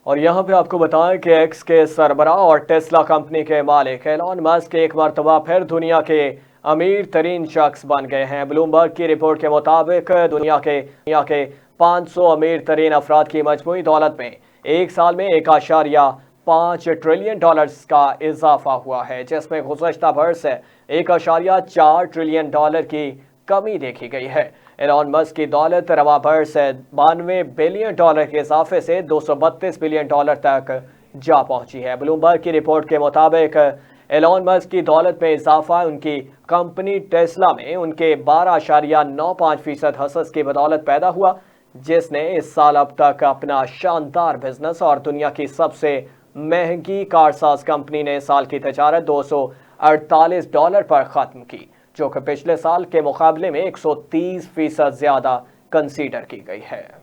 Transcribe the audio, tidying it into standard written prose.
और यहाँ पे आपको बताएं कि एक्स के सरबराह और टेस्ला कंपनी के मालिक एलॉन मस्क एक मरतबा फिर दुनिया के अमीर तरीन शख्स बन गए हैं। ब्लूमबर्ग की रिपोर्ट के मुताबिक दुनिया के 500 अमीर तरीन अफराद की मजमूई दौलत में एक साल में 1.5 ट्रिलियन डॉलर्स का इजाफा हुआ है, जिसमें गुज़श्ता वर्ष से 1.4 ट्रिलियन डॉलर की कमी देखी गई है। एलॉन मस्क की दौलत रवा वर्ष से 92 बिलियन डॉलर के इजाफे से 232 बिलियन डॉलर तक जा पहुंची है। ब्लूमबर्ग की रिपोर्ट के मुताबिक एलॉन मस्क की दौलत में इजाफा उनकी कंपनी टेस्ला में उनके 12.95% हसस की बदौलत पैदा हुआ, जिसने इस साल अब तक अपना शानदार बिजनेस और दुनिया की सबसे महंगी कारसाज कंपनी ने साल की तजारत $248 पर ख़त्म की, जो कि पिछले साल के मुकाबले में 130% ज़्यादा कंसीडर की गई है।